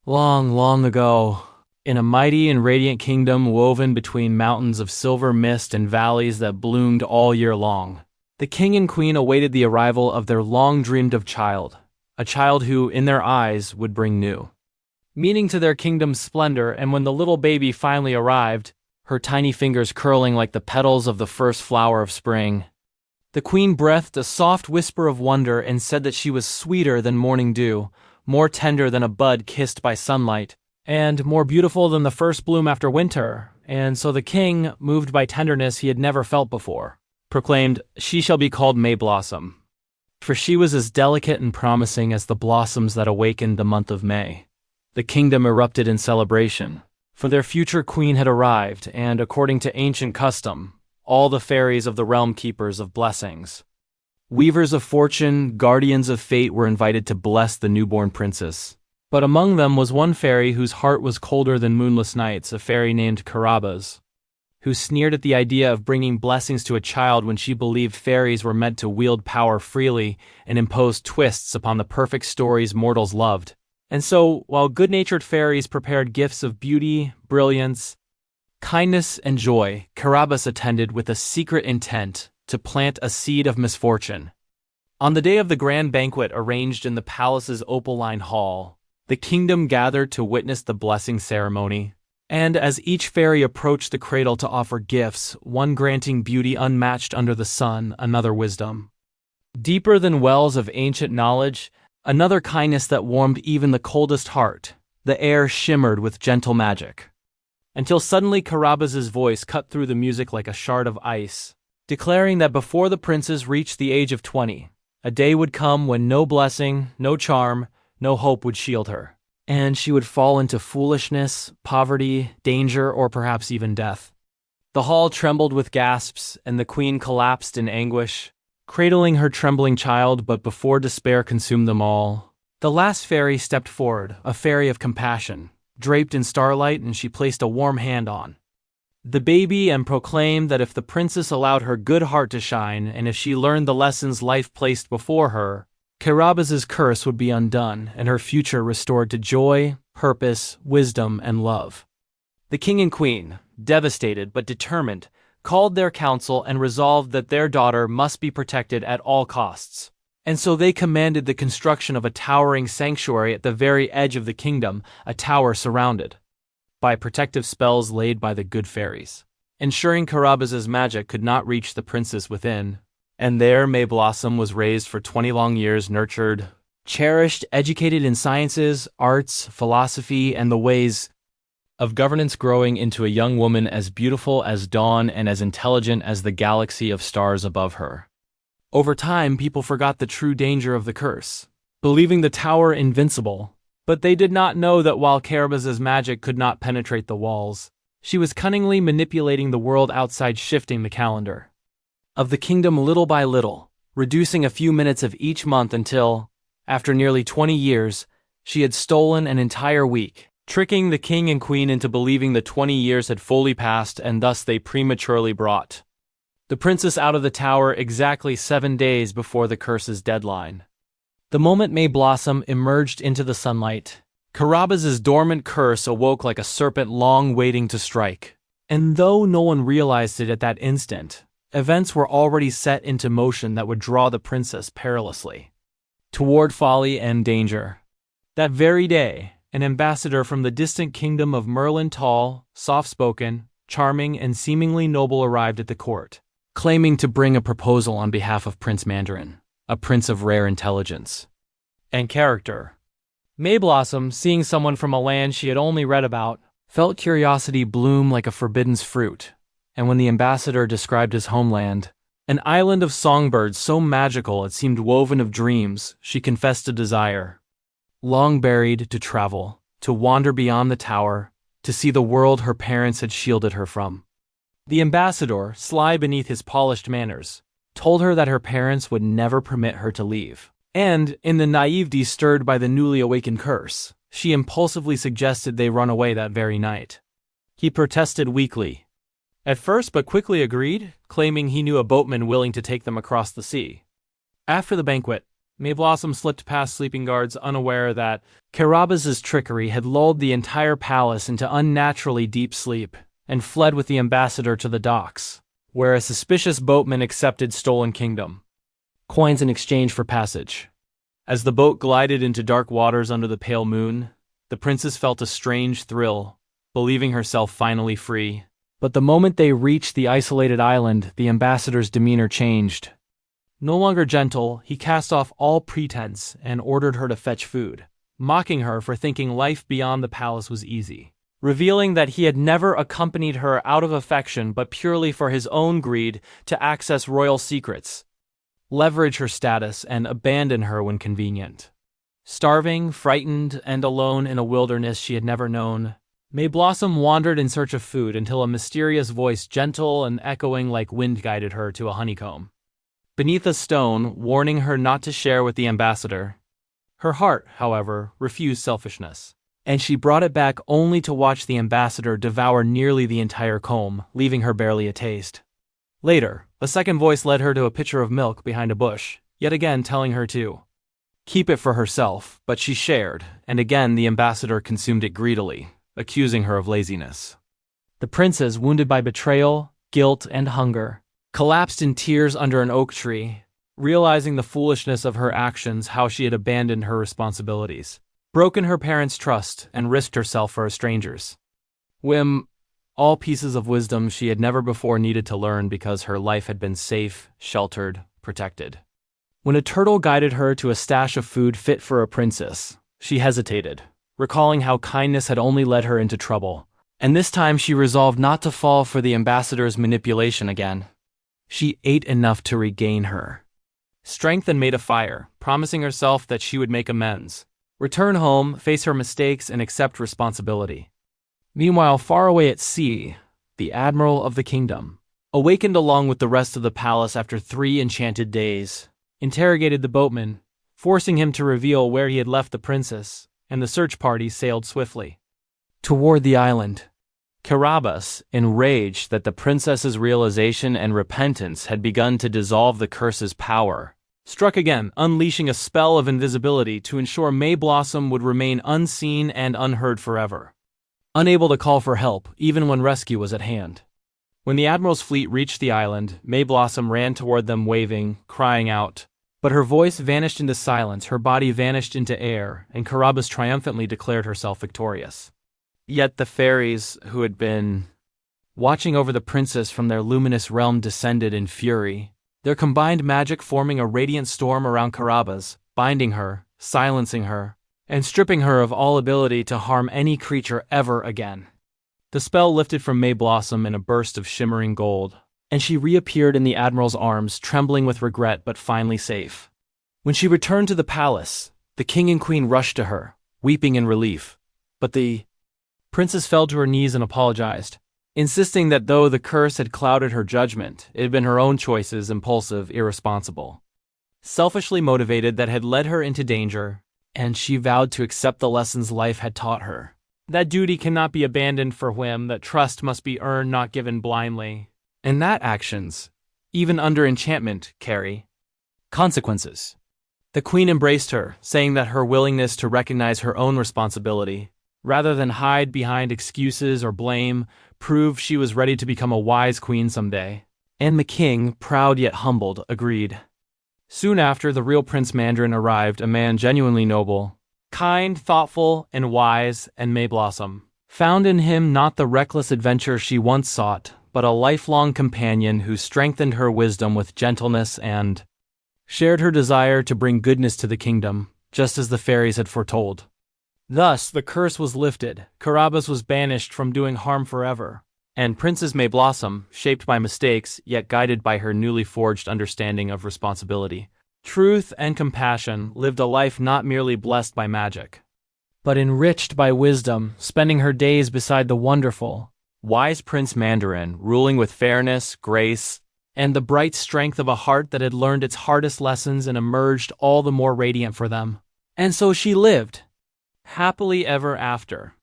Long, long ago, in a mighty and radiant kingdom woven between mountains of silver mist and valleys that bloomed all year long, the king and queen awaited the arrival of their long-dreamed-of child, a child who, in their eyes, would bring new meaning to their kingdom's splendor. And when the little baby finally arrived, her tiny fingers curling like the petals of the first flower of spring, the queen breathed a soft whisper of wonder and said that she was sweeter than morning dew, more tender than a bud kissed by sunlight, and more beautiful than the first bloom after winter. And so the king, moved by tenderness he had never felt before, proclaimed, "She shall be called May Blossom," for she was as delicate and promising as the blossoms that awakened the month of May. The kingdom erupted in celebration, for their future queen had arrived, and according to ancient custom, all the fairies of the realm, keepers of blessings, weavers of fortune, guardians of fate, were invited to bless the newborn princess. But among them was one fairy whose heart was colder than moonless nights, a fairy named Carabas, who sneered at the idea of bringing blessings to a child when she believed fairies were meant to wield power freely and impose twists upon the perfect stories mortals loved. And so, while good-natured fairies prepared gifts of beauty, brilliance, kindness, and joy, Carabas attended with a secret intent to plant a seed of misfortune. On the day of the grand banquet arranged in the palace's opaline hall, the kingdom gathered to witness the blessing ceremony. And as each fairy approached the cradle to offer gifts, one granting beauty unmatched under the sun, another wisdom deeper than wells of ancient knowledge, another kindness that warmed even the coldest heart, the air shimmered with gentle magic. Until suddenly Carabas's voice cut through the music like a shard of ice, declaring that before the princess reached the age of 20, a day would come when no blessing, no charm, no hope would shield her, and she would fall into foolishness, poverty, danger, or perhaps even death. The hall trembled with gasps, and the queen collapsed in anguish, cradling her trembling child. But before despair consumed them all, the last fairy stepped forward, a fairy of compassion, draped in starlight, and she placed a warm hand on the baby and proclaimed that if the princess allowed her good heart to shine, and if she learned the lessons life placed before her, Carabas's curse would be undone and her future restored to joy, purpose, wisdom, and love. The king and queen, devastated but determined, called their council and resolved that their daughter must be protected at all costs. And so they commanded the construction of a towering sanctuary at the very edge of the kingdom, a tower surrounded by protective spells laid by the good fairies, ensuring Carabas's magic could not reach the princess within. And there May Blossom was raised for 20 long years, nurtured, cherished, educated in sciences, arts, philosophy, and the ways of governance, growing into a young woman as beautiful as dawn and as intelligent as the galaxy of stars above her. Over time, people forgot the true danger of the curse, believing the tower invincible. But they did not know that while Carabas's magic could not penetrate the walls, she was cunningly manipulating the world outside, shifting the calendar of the kingdom little by little, reducing a few minutes of each month until, after nearly 20 years, she had stolen an entire week, tricking the king and queen into believing the 20 years had fully passed, and thus they prematurely brought the princess out of the tower exactly 7 days before the curse's deadline. The moment May Blossom emerged into the sunlight, Carabas's dormant curse awoke like a serpent long waiting to strike. And though no one realized it at that instant, events were already set into motion that would draw the princess perilously toward folly and danger. That very day, an ambassador from the distant kingdom of Merlin, tall, soft-spoken, charming, and seemingly noble, arrived at the court, claiming to bring a proposal on behalf of Prince Mandarin, a prince of rare intelligence and character. May Blossom, seeing someone from a land she had only read about, felt curiosity bloom like a forbidden fruit, and when the ambassador described his homeland, an island of songbirds so magical it seemed woven of dreams, she confessed a desire, long buried, to travel, to wander beyond the tower, to see the world her parents had shielded her from. The ambassador, sly beneath his polished manners, told her that her parents would never permit her to leave. And, in the naivety stirred by the newly awakened curse, she impulsively suggested they run away that very night. He protested weakly at first, but quickly agreed, claiming he knew a boatman willing to take them across the sea. After the banquet, Mayblossom slipped past sleeping guards, unaware that Carabas' trickery had lulled the entire palace into unnaturally deep sleep, and fled with the ambassador to the docks, where a suspicious boatman accepted stolen kingdom coins in exchange for passage. As the boat glided into dark waters under the pale moon, the princess felt a strange thrill, believing herself finally free. But the moment they reached the isolated island, the ambassador's demeanor changed. No longer gentle, he cast off all pretense and ordered her to fetch food, mocking her for thinking life beyond the palace was easy, revealing that he had never accompanied her out of affection but purely for his own greed to access royal secrets, leverage her status, and abandon her when convenient. Starving, frightened, and alone in a wilderness she had never known, Mayblossom wandered in search of food until a mysterious voice, gentle and echoing like wind, guided her to a honeycomb beneath a stone, warning her not to share with the ambassador. Her heart, however, refused selfishness, and she brought it back only to watch the ambassador devour nearly the entire comb, leaving her barely a taste. Later, a second voice led her to a pitcher of milk behind a bush, yet again telling her to keep it for herself, but she shared, and again the ambassador consumed it greedily, accusing her of laziness. The princess, wounded by betrayal, guilt, and hunger, collapsed in tears under an oak tree, realizing the foolishness of her actions, how she had abandoned her responsibilities, broken her parents' trust, and risked herself for a stranger's whim, all pieces of wisdom she had never before needed to learn because her life had been safe, sheltered, protected. When a turtle guided her to a stash of food fit for a princess, she hesitated, recalling how kindness had only led her into trouble, and this time she resolved not to fall for the ambassador's manipulation again. She ate enough to regain her strength and made a fire, promising herself that she would make amends, return home, face her mistakes, and accept responsibility. Meanwhile, far away at sea, the admiral of the kingdom, awakened along with the rest of the palace after 3 enchanted days, interrogated the boatman, forcing him to reveal where he had left the princess, and the search party sailed swiftly toward the island. Carabas, enraged that the princess's realization and repentance had begun to dissolve the curse's power, struck again, unleashing a spell of invisibility to ensure Mayblossom would remain unseen and unheard forever, unable to call for help even when rescue was at hand. When the admiral's fleet reached the island, Mayblossom ran toward them waving, crying out, but her voice vanished into silence, her body vanished into air, and Carabas triumphantly declared herself victorious. Yet the fairies, who had been watching over the princess from their luminous realm, descended in fury, their combined magic forming a radiant storm around Carabas, binding her, silencing her, and stripping her of all ability to harm any creature ever again. The spell lifted from Mayblossom in a burst of shimmering gold, and she reappeared in the admiral's arms, trembling with regret but finally safe. When she returned to the palace, the king and queen rushed to her, weeping in relief, but the princess fell to her knees and apologized, insisting that though the curse had clouded her judgment, it had been her own choices, impulsive, irresponsible, selfishly motivated, that had led her into danger, and she vowed to accept the lessons life had taught her. That duty cannot be abandoned for whim, that trust must be earned, not given blindly, and that actions, even under enchantment, carry consequences. The queen embraced her, saying that her willingness to recognize her own responsibility, rather than hide behind excuses or blame, proved she was ready to become a wise queen someday. And the king, proud yet humbled, agreed. Soon after, the real Prince Mandarin arrived, a man genuinely noble, kind, thoughtful, and wise, and Mayblossom found in him not the reckless adventure she once sought, but a lifelong companion who strengthened her wisdom with gentleness and shared her desire to bring goodness to the kingdom, just as the fairies had foretold. Thus, the curse was lifted, Carabas was banished from doing harm forever, and Princess Mayblossom, shaped by mistakes, yet guided by her newly forged understanding of responsibility, truth, and compassion, lived a life not merely blessed by magic, but enriched by wisdom, spending her days beside the wonderful, wise Prince Mandarin, ruling with fairness, grace, and the bright strength of a heart that had learned its hardest lessons and emerged all the more radiant for them. And so she lived happily ever after,